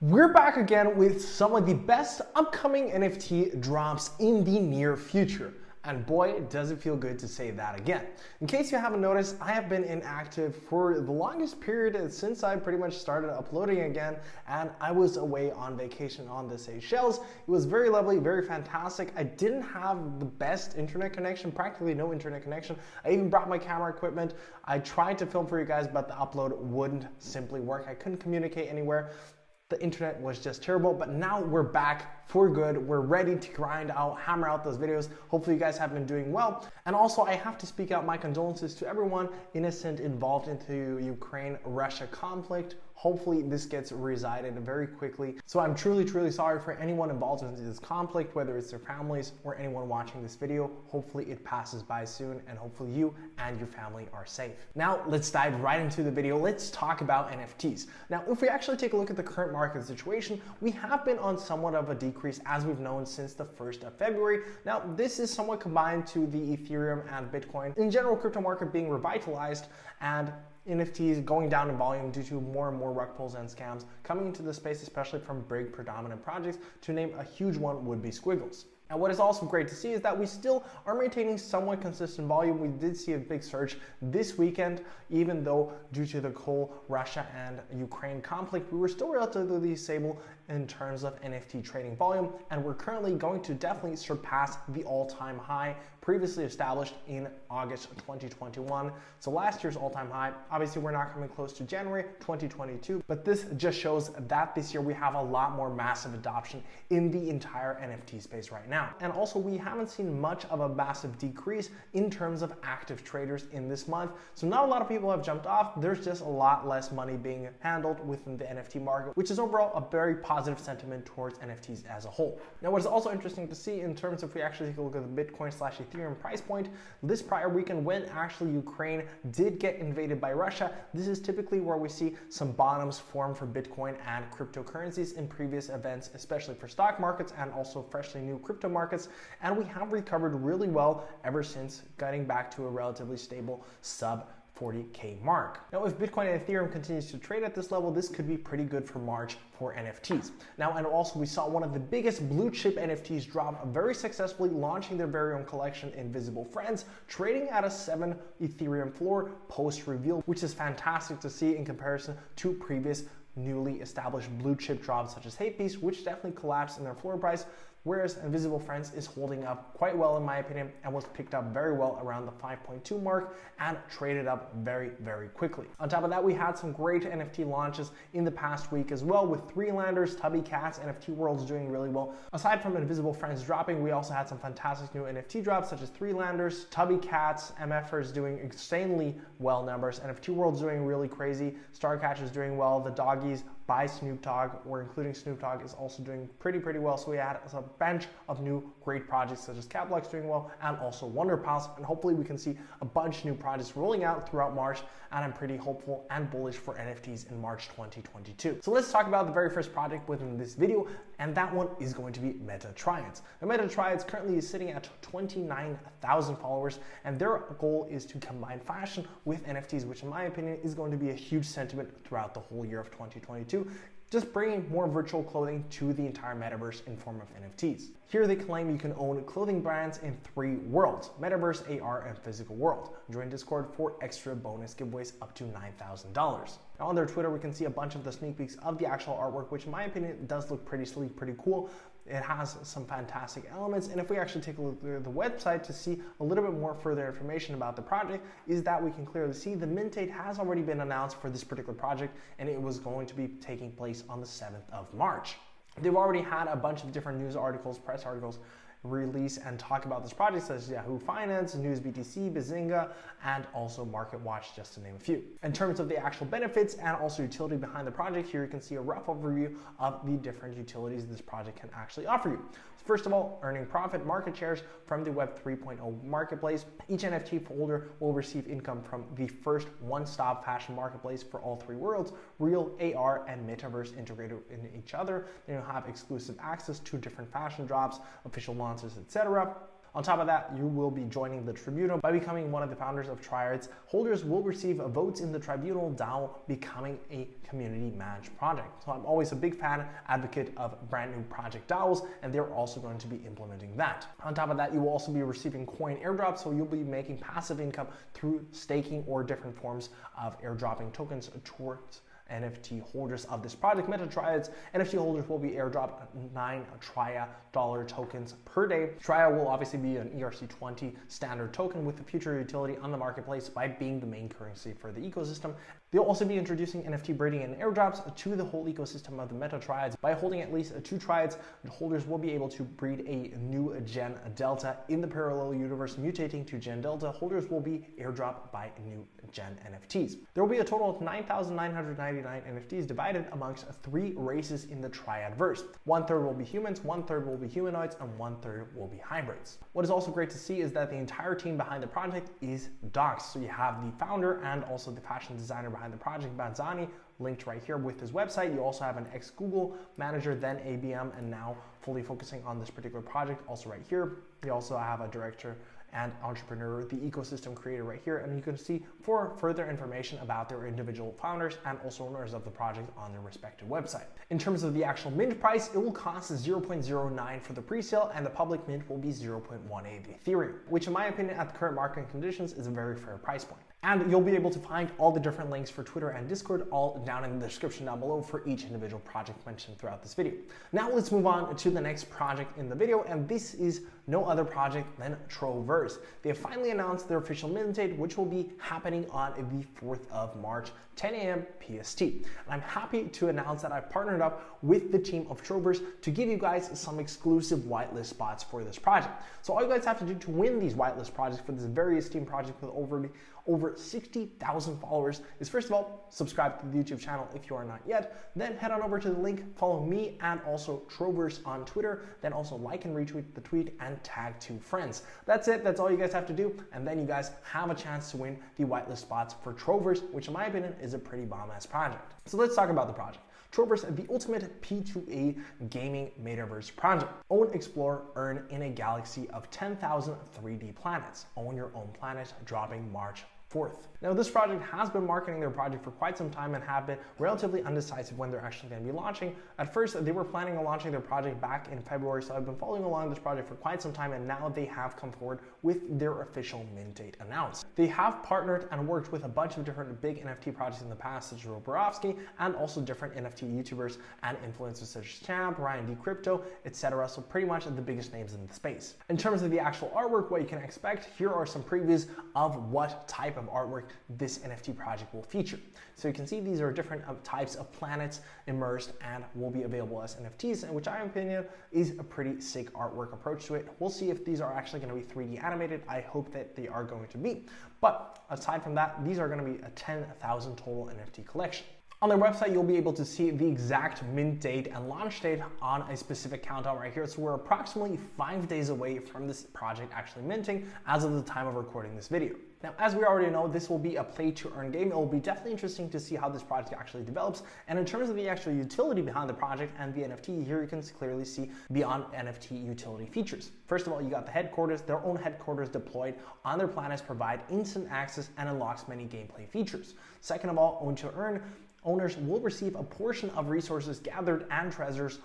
We're back again with some of the best upcoming NFT drops in the near future. And boy, does it feel good to say that again. In case you haven't noticed, I have been inactive for the longest period since I pretty much started uploading again, and I was away on vacation on the Seychelles. It was very lovely, very fantastic. I didn't have the best internet connection, practically no internet connection. I even brought my camera equipment. I tried to film for you guys, but the upload wouldn't simply work. I couldn't communicate anywhere. The internet was just terrible, but now we're back for good. We're ready to grind out, hammer out those videos. Hopefully you guys have been doing well. And also I have to speak out my condolences to everyone innocent involved into Ukraine-Russia conflict. Hopefully this gets resided very quickly. So I'm truly sorry for anyone involved in this conflict, whether it's their families or anyone watching this video. Hopefully it passes by soon, and hopefully you and your family are safe. Now let's dive right into the video. Let's talk about NFTs. Now, if we actually take a look at the current market situation, we have been on somewhat of a decrease as we've known since the 1st of February. Now, this is somewhat combined to the Ethereum and Bitcoin. In general, crypto market being revitalized and NFTs going down in volume due to more and more rug pulls and scams coming into the space, especially from big predominant projects. To name a huge one would be Squiggles. And what is also great to see is that we still are maintaining somewhat consistent volume. We did see a big surge this weekend, even though due to the whole Russia and Ukraine conflict, we were still relatively stable in terms of NFT trading volume. And we're currently going to definitely surpass the all-time high previously established in August 2021. So last year's all-time high. Obviously, we're not coming close to January 2022, but this just shows that this year we have a lot more massive adoption in the entire NFT space right now. And also, we haven't seen much of a massive decrease in terms of active traders in this month. So not a lot of people have jumped off. There's just a lot less money being handled within the NFT market, which is overall a very positive sentiment towards NFTs as a whole. Now, what is also interesting to see in terms of, if we actually take a look at the Bitcoin/Ethereum price point, this prior weekend when actually Ukraine did get invaded by Russia, this is typically where we see some bottoms form for Bitcoin and cryptocurrencies in previous events, especially for stock markets and also freshly new crypto markets. And we have recovered really well ever since, getting back to a relatively stable sub 40K mark. Now, if Bitcoin and Ethereum continues to trade at this level, this could be pretty good for March for NFTs. Now, and also we saw one of the biggest blue chip NFTs drop very successfully, launching their very own collection, Invisible Friends, trading at a 7 Ethereum floor post reveal, which is fantastic to see in comparison to previous newly established blue chip drops such as Hatepiece, which definitely collapsed in their floor price. Whereas Invisible Friends is holding up quite well in my opinion and was picked up very well around the 5.2 mark and traded up very quickly. On top of that, we had some great NFT launches in the past week as well, with Three Landers, Tubby Cats, NFT World's doing really well. Aside from Invisible Friends dropping, we also had some fantastic new NFT drops such as Three Landers, Tubby Cats, MFers doing insanely well numbers, NFT World's doing really crazy, Starcatch is doing well, the Doggies by Snoop Dogg, or including Snoop Dogg, is also doing pretty well. So we had a bunch of new great projects such as Caplock's doing well, and also Wonder Pals, and hopefully we can see a bunch of new projects rolling out throughout March, and I'm pretty hopeful and bullish for NFTs in March 2022. So let's talk about the very first project within this video, and that one is going to be Meta Triads. Now, Meta Triads currently is sitting at 29,000 followers, and their goal is to combine fashion with NFTs, which in my opinion is going to be a huge sentiment throughout the whole year of 2022. Just bringing more virtual clothing to the entire metaverse in form of NFTs. Here they claim you can own clothing brands in 3 worlds: metaverse, AR, and physical world. Join Discord for extra bonus giveaways up to $9,000. Now, on their Twitter, we can see a bunch of the sneak peeks of the actual artwork, which in my opinion does look pretty sleek, pretty cool. It has some fantastic elements, and if we actually take a look at the website to see a little bit more further information about the project, is that we can clearly see the mint date has already been announced for this particular project, and it was going to be taking place on the 7th of March. They've already had a bunch of different news articles, press articles, release and talk about this project, such as Yahoo Finance, News BTC, Bazinga, and also Market Watch, just to name a few. In terms of the actual benefits and also utility behind the project, here you can see a rough overview of the different utilities this project can actually offer you. First of all, earning profit market shares from the Web 3.0 marketplace. Each NFT holder will receive income from the first one-stop fashion marketplace for all 3 worlds: real, AR, and metaverse integrated in each other. Then you'll have exclusive access to different fashion drops, official launches, etc. On top of that, you will be joining the tribunal by becoming one of the founders of Triads. Holders will receive votes in the tribunal DAO, becoming a community managed project. So I'm always a big fan, advocate of brand new project DAOs, and they're also going to be implementing that. On top of that, you will also be receiving coin airdrops, so you'll be making passive income through staking or different forms of airdropping tokens towards NFT holders of this project. Meta Triads NFT holders will be airdropped 9 Tria dollar tokens per day. Tria will obviously be an ERC20 standard token with the future utility on the marketplace by being the main currency for the ecosystem. They'll also be introducing NFT breeding and airdrops to the whole ecosystem of the Meta Triads. By holding at least 2 Triads, holders will be able to breed a new Gen Delta in the parallel universe. Mutating to Gen Delta, holders will be airdropped by new Gen NFTs. There will be a total of 9,999 NFTs divided amongst 3 races in the Triadverse. 1/3 will be humans, 1/3 will be humanoids, and 1/3 will be hybrids. What is also great to see is that the entire team behind the project is doxed. So you have the founder and also the fashion designer behind the project, Banzani, linked right here with his website. You also have an ex-Google manager, then ABM, and now fully focusing on this particular project, also right here. You also have a director and entrepreneur, the ecosystem creator right here, and you can see for further information about their individual founders and also owners of the project on their respective website. In terms of the actual mint price, it will cost 0.09 for the pre-sale, and the public mint will be 0.18 Ethereum, which in my opinion at the current market conditions is a very fair price point. And you'll be able to find all the different links for Twitter and Discord all down in the description down below for each individual project mentioned throughout this video. Now let's move on to the next project in the video, and this is no other project than Troverse. They have finally announced their official mint date, which will be happening on the 4th of March, 10 a.m. PST. And I'm happy to announce that I've partnered up with the team of Troverse to give you guys some exclusive whitelist spots for this project. So all you guys have to do to win these whitelist projects for this very esteemed project with over 60,000 followers is, first of all, subscribe to the YouTube channel if you are not yet, then head on over to the link, follow me and also Troverse on Twitter, then also like and retweet the tweet and tag 2 friends. That's it, that's all you guys have to do, and then you guys have a chance to win the whitelist spots for Troverse, which in my opinion is a pretty bomb-ass project. So let's talk about the project. Troverse, the ultimate P2A gaming metaverse project. Own, explore, earn in a galaxy of 10,000 3D planets. Own your own planet, dropping March 4th. Now, this project has been marketing their project for quite some time and have been relatively undecisive when they're actually going to be launching. At first, they were planning on launching their project back in February, so I've been following along this project for quite some time, and now they have come forward with their official mint date announced. They have partnered and worked with a bunch of different big NFT projects in the past, such as Roborovsky, and also different NFT YouTubers and influencers such as Champ, Ryan D Crypto, etc. So pretty much the biggest names in the space. In terms of the actual artwork, what you can expect, here are some previews of what type of artwork this NFT project will feature. So you can see these are different types of planets immersed and will be available as NFTs, and which in my opinion is a pretty sick artwork approach to it. We'll see if these are actually going to be 3D animated. I hope that they are going to be. But aside from that, these are going to be a 10,000 total NFT collection. On their website, you'll be able to see the exact mint date and launch date on a specific countdown right here. So we're approximately 5 days away from this project actually minting as of the time of recording this video. Now, as we already know, this will be a play-to-earn game. It will be definitely interesting to see how this project actually develops. And in terms of the actual utility behind the project and the NFT, here you can clearly see beyond NFT utility features. First of all, you got the headquarters. Their own headquarters deployed on their planets provide instant access and unlocks many gameplay features. Second of all, own to earn. Owners will receive a portion of resources gathered and treasures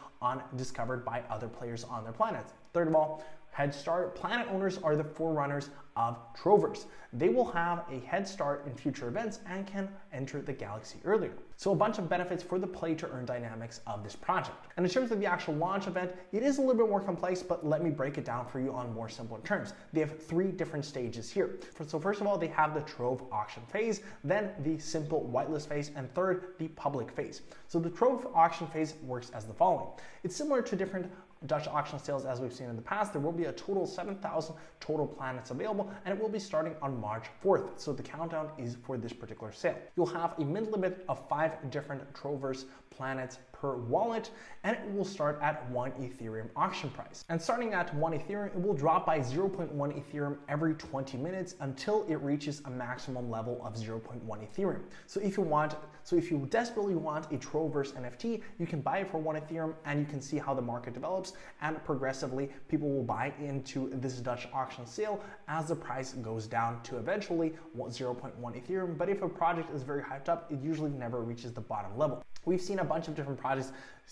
discovered by other players on their planets. Third of all, head start. Planet owners are the forerunners of Troverse. They will have a head start in future events and can enter the galaxy earlier. So a bunch of benefits for the play to earn dynamics of this project. And in terms of the actual launch event, it is a little bit more complex, but let me break it down for you on more simple terms. They have 3 different stages here. So first of all, they have the Trove auction phase, then the simple whitelist phase, and third, the public phase. So the Trove auction phase works as the following. It's similar to different Dutch auction sales as we've seen in the past. There will be a total 7,000 total planets available, and it will be starting on March 4th. So the countdown is for this particular sale. You'll have a mint limit of 5 different Troverse planets per wallet, and it will start at 1 Ethereum auction price. And starting at 1 Ethereum, it will drop by 0.1 Ethereum every 20 minutes until it reaches a maximum level of 0.1 Ethereum. So if you desperately want a Troverse NFT, you can buy it for 1 Ethereum, and you can see how the market develops, and progressively people will buy into this Dutch auction sale as the price goes down to eventually 0.1 Ethereum. But if a project is very hyped up, it usually never reaches the bottom level. We've seen a bunch of different projects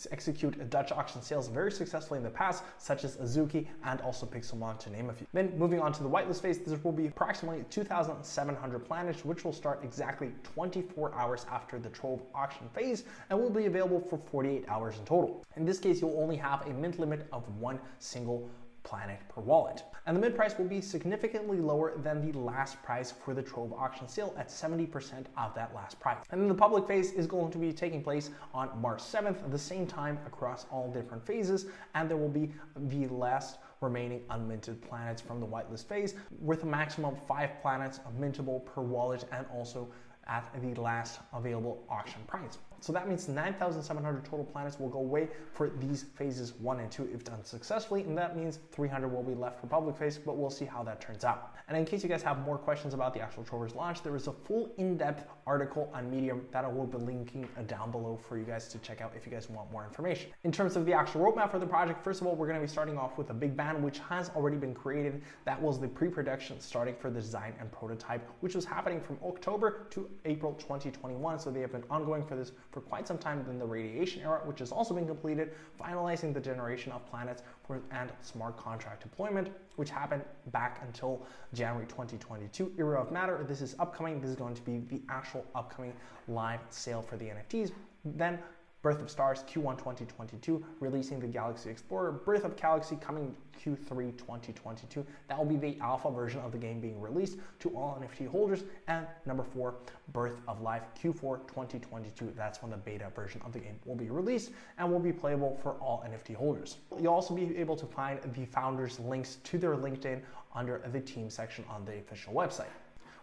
execute Dutch auction sales very successfully in the past, such as Azuki and also Pixelmon, to name a few. Then moving on to the whitelist phase, this will be approximately 2,700 planets, which will start exactly 24 hours after the Trove auction phase and will be available for 48 hours in total. In this case, you'll only have a mint limit of 1 single planet per wallet. And the mid price will be significantly lower than the last price for the Trove auction sale at 70% of that last price. And then the public phase is going to be taking place on March 7th, at the same time across all different phases, and there will be the last remaining unminted planets from the whitelist phase, with a maximum of 5 planets mintable per wallet, and also at the last available auction price. So that means 9,700 total planets will go away for these phases 1 and 2 if done successfully, and that means 300 will be left for public phase, but we'll see how that turns out. And in case you guys have more questions about the actual Troverse launch, there is a full in-depth article on Medium that I will be linking down below for you guys to check out if you guys want more information. In terms of the actual roadmap for the project, first of all, we're going to be starting off with a big band, which has already been created. That was the pre-production starting for the design and prototype, which was happening from October to April 2021. So they have been ongoing for this for quite some time in the radiation era, which has also been completed, finalizing the generation of planets and smart contract deployment, which happened back until January 2022. Era of Matter, this is upcoming. This is going to be the actual upcoming live sale for the NFTs. Then Birth of Stars, Q1 2022, releasing the Galaxy Explorer. Birth of Galaxy coming Q3 2022. That will be the alpha version of the game being released to all NFT holders. And number 4, Birth of Life, Q4 2022. That's when the beta version of the game will be released and will be playable for all NFT holders. You'll also be able to find the founders' links to their LinkedIn under the team section on the official website.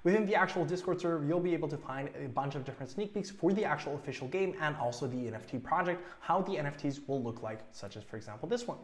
Within the actual Discord server, you'll be able to find a bunch of different sneak peeks for the actual official game and also the NFT project, how the NFTs will look like, such as, for example, this one,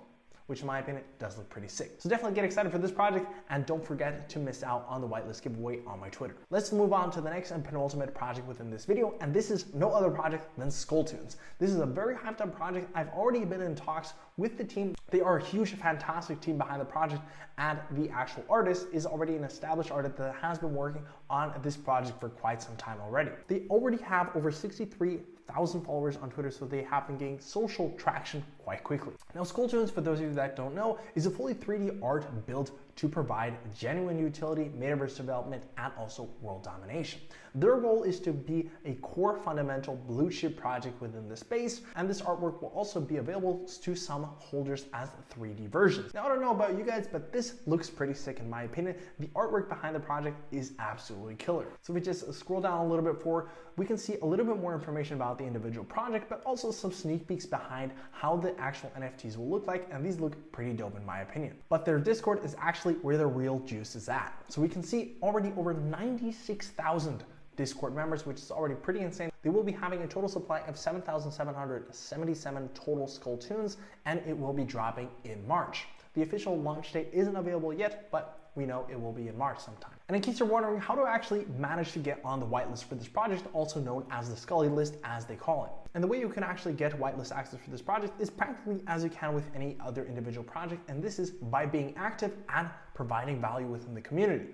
which in my opinion does look pretty sick. So definitely get excited for this project, and don't forget to miss out on the whitelist giveaway on my Twitter. Let's move on to the next and penultimate project within this video, and this is no other project than Skulltunes. This is a very hyped up project. I've already been in talks with the team. They are a huge, fantastic team behind the project, and the actual artist is already an established artist that has been working on this project for quite some time already. They already have over 63,000 followers on Twitter, so they have been gaining social traction quite quickly. Now, Skulltunes, for those of you that don't know, is a fully 3D art built to provide genuine utility, metaverse development, and also world domination. Their goal is to be a core fundamental blue chip project within the space, and this artwork will also be available to some holders as 3D versions. Now, I don't know about you guys, but this looks pretty sick in my opinion. The artwork behind the project is absolutely killer. So if we just scroll down a little bit forward, we can see a little bit more information about the individual project, but also some sneak peeks behind how the actual NFTs will look like, and these look pretty dope in my opinion. But their Discord is actually where the real juice is at. So we can see already over 96,000 Discord members, which is already pretty insane. They will be having a total supply of 7,777 total Skulltunes, and it will be dropping in March. The official launch date isn't available yet, but we know it will be in March sometime. And in case you're wondering how to actually manage to get on the whitelist for this project, also known as the Scully list as they call it. And the way you can actually get whitelist access for this project is practically as you can with any other individual project, and this is by being active and providing value within the community.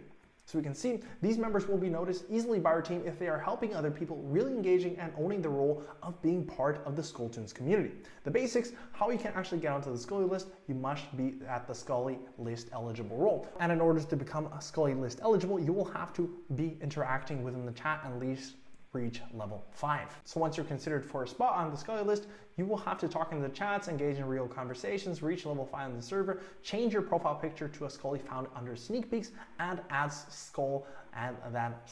So we can see these members will be noticed easily by our team if they are helping other people, really engaging and owning the role of being part of the Skulltunes community. The basics, how you can actually get onto the Scully list, you must be at the Scully list eligible role. And in order to become a Scully list eligible, you will have to be interacting within the chat and at least reach level 5. So once you're considered for a spot on the Scully list, you will have to talk in the chats, engage in real conversations, reach level 5 on the server, change your profile picture to a Scully found under sneak peeks, and add Skull and then /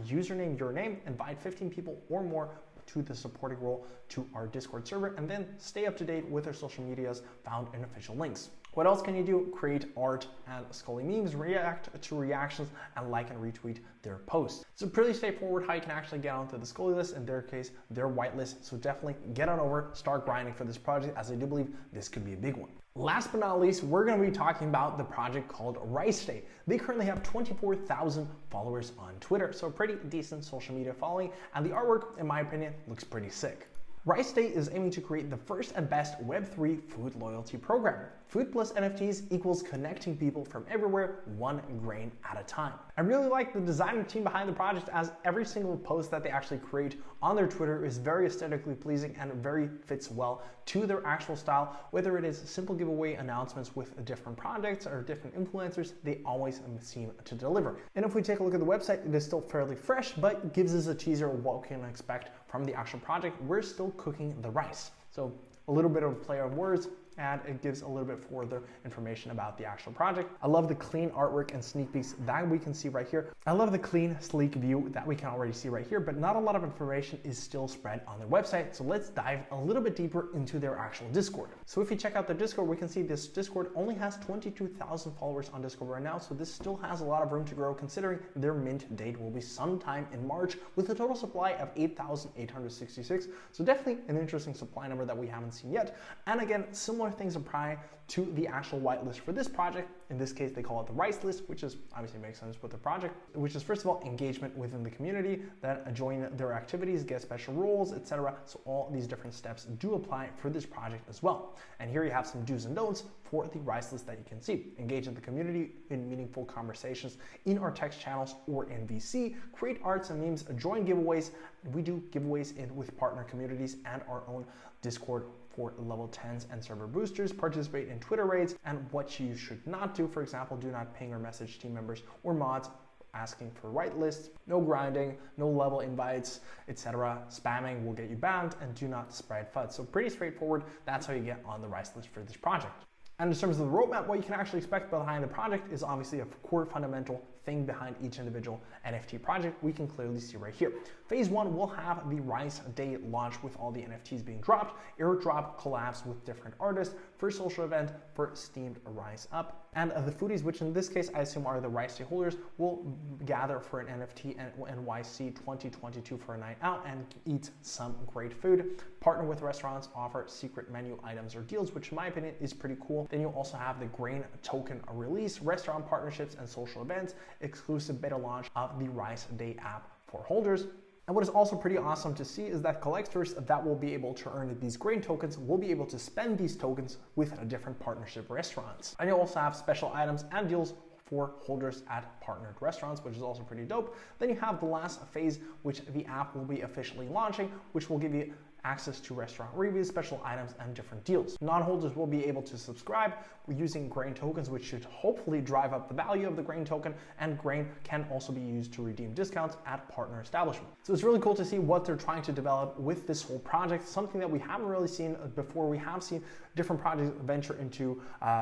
username, your name, invite 15 people or more to the supporting role to our Discord server, and then stay up to date with our social medias found in official links. What else can you do? Create art and Scully memes, react to reactions, and like and retweet their posts. So pretty straightforward how you can actually get onto the Scully list, in their case, their whitelist. So definitely get on over, start grinding for this project, as I do believe this could be a big one. Last but not least, we're going to be talking about the project called whitelisted. They currently have 24,000 followers on Twitter, so a pretty decent social media following, and the artwork, in my opinion, looks pretty sick. whitelisted is aiming to create the first and best Web3 food loyalty program. Food plus NFTs equals connecting people from everywhere, one grain at a time. I really like the design team behind the project, as every single post that they actually create on their Twitter is very aesthetically pleasing and very fits well to their actual style. Whether it is simple giveaway announcements with different projects or different influencers, they always seem to deliver. And if we take a look at the website, it is still fairly fresh, but gives us a teaser of what we can expect from the actual project. We're still cooking the rice. So a little bit of a play on words, and it gives a little bit further information about the actual project. I love the clean artwork and sneak peeks that we can see right here. I love the clean, sleek view that we can already see right here, but not a lot of information is still spread on their website. So let's dive a little bit deeper into their actual Discord. So if you check out their Discord, we can see this Discord only has 22,000 followers on Discord right now. So this still has a lot of room to grow, considering their mint date will be sometime in March with a total supply of 8,866. So definitely an interesting supply number that we haven't seen yet. And again, similar things apply to the actual whitelist for this project. In this case, they call it the rice list, which is obviously makes sense with the project, which is first of all engagement within the community, then join their activities, get special roles, etc. So all these different steps do apply for this project as well. And here you have some do's and don'ts for the rice list that you can see. Engage in the community in meaningful conversations in our text channels or in VC, create arts and memes, join giveaways. We do giveaways in with partner communities and our own Discord for level 10s and server boosters, participate in Twitter raids, and what you should not do, for example, do not ping or message team members or mods asking for whitelists, no grinding, no level invites, etc. Spamming will get you banned, and do not spread FUD. So pretty straightforward. That's how you get on the rice list for this project. And in terms of the roadmap, what you can actually expect behind the project is obviously a core fundamental thing behind each individual NFT project. We can clearly see right here. Phase 1 will have the Rice Day launch with all the NFTs being dropped, airdrop collabs with different artists, first social event for steamed Rise Up, and the foodies, which in this case I assume are the Rice Day holders, will gather for an NFT NYC 2022 for a night out and eat some great food, partner with restaurants, offer secret menu items or deals, which in my opinion is pretty cool. Then you'll also have the grain token release, restaurant partnerships and social events, exclusive beta launch of the Rice Day app for holders. And what is also pretty awesome to see is that collectors that will be able to earn these grain tokens will be able to spend these tokens with different partnership restaurants. And you'll also have special items and deals for holders at partnered restaurants, which is also pretty dope. Then you have the last phase, which the app will be officially launching, which will give you access to restaurant reviews, special items, and different deals. Non-holders will be able to subscribe using grain tokens, which should hopefully drive up the value of the grain token, and grain can also be used to redeem discounts at partner establishments. So it's really cool to see what they're trying to develop with this whole project, something that we haven't really seen before. We have seen different projects venture into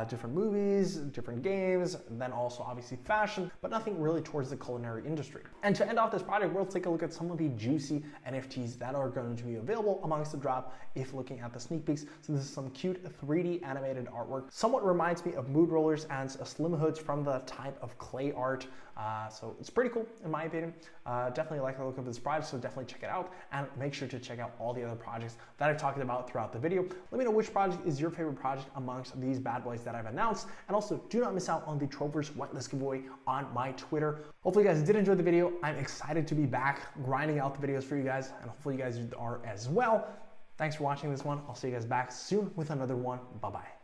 different movies, different games, and then also obviously fashion, but nothing really towards the culinary industry. And to end off this project, we'll take a look at some of the juicy NFTs that are going to be available amongst the drop if looking at the sneak peeks. So this is some cute 3D animated artwork. Somewhat reminds me of mood rollers and slim hoods from the type of clay art. So it's pretty cool in my opinion. Definitely like the look of this project, so definitely check it out, and make sure to check out all the other projects that I've talked about throughout the video. Let me know which project is your favorite project amongst these bad boys that I've announced, and also do not miss out on the Troverse whitelist giveaway on my Twitter. Hopefully you guys did enjoy the video. I'm excited to be back grinding out the videos for you guys, and hopefully you guys are as well. Thanks for watching this one. I'll see you guys back soon with another one. Bye-bye.